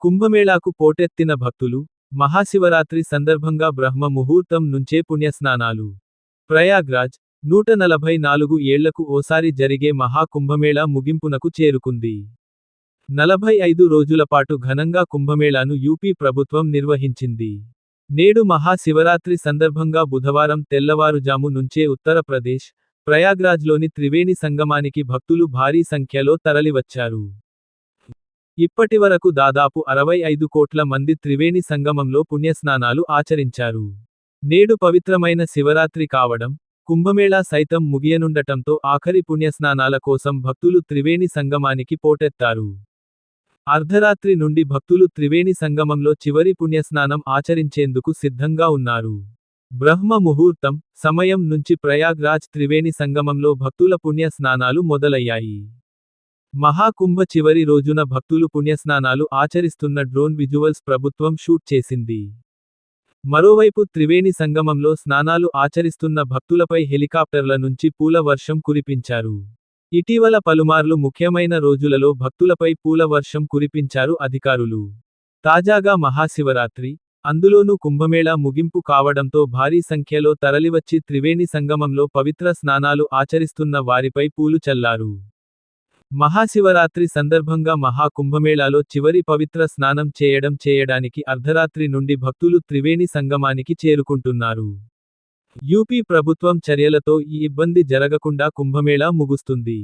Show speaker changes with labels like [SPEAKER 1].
[SPEAKER 1] కుంభమేళాకు పోటెత్తిన భక్తులు, మహాశివరాత్రి సందర్భంగా బ్రహ్మ ముహూర్తం నుంచే పుణ్యస్నానాలు. ప్రయాగ్రాజ్, 144 ఏళ్లకు ఓసారి జరిగే మహాకుంభమేళా ముగింపునకు చేరుకుంది. 45 రోజులపాటు ఘనంగా కుంభమేళాను యూపీ ప్రభుత్వం నిర్వహించింది. నేడు మహాశివరాత్రి సందర్భంగా బుధవారం తెల్లవారుజాము నుంచే ఉత్తరప్రదేశ్, ప్రయాగ్రాజ్లోని త్రివేణి సంగమానికి భక్తులు భారీ సంఖ్యలో తరలివచ్చారు. ఇప్పటివరకు దాదాపు 65 కోట్ల మంది త్రివేణి సంగమంలో పుణ్యస్నానాలు ఆచరించారు. నేడు పవిత్రమైన శివరాత్రి కావడం, కుంభమేళా సైతం ముగియనుండటంతో ఆఖరి పుణ్యస్నానాల కోసం భక్తులు త్రివేణి సంగమానికి పోటెత్తారు. అర్ధరాత్రి నుండి భక్తులు త్రివేణి సంగమంలో చివరి పుణ్యస్నానం ఆచరించేందుకు సిద్ధంగా ఉన్నారు. బ్రహ్మ ముహూర్తం సమయం నుంచి ప్రయాగ్రాజ్ త్రివేణి సంగమంలో భక్తుల పుణ్య స్నానాలు మొదలయ్యాయి. మహాకుంభ చివరి రోజున భక్తులు పుణ్యస్నానాలు ఆచరిస్తున్న డ్రోన్ విజువల్స్ ప్రభుత్వం షూట్ చేసింది. మరోవైపు త్రివేణి సంగమంలో స్నానాలు ఆచరిస్తున్న భక్తులపై హెలికాప్టర్ల నుంచి పూల వర్షం కురిపించారు. ఇటీవల పలుమార్లు ముఖ్యమైన రోజులలో భక్తులపై పూల వర్షం కురిపించారు అధికారులు. తాజాగా మహాశివరాత్రి, అందులోనూ కుంభమేళా ముగింపు కావడంతో భారీ సంఖ్యలో తరలివచ్చి త్రివేణి సంగమంలో పవిత్ర స్నానాలు ఆచరిస్తున్న వారిపై పూలు చల్లారు. మహాశివరాత్రి సందర్భంగా మహాకుంభమేళాలో చివరి పవిత్ర స్నానం చేయడానికి అర్ధరాత్రి నుండి భక్తులు త్రివేణి సంగమానికి చేరుకుంటున్నారు. యూపీ ప్రభుత్వం చర్యలతో ఈ ఇబ్బంది జరగకుండా కుంభమేళా ముగుస్తుంది.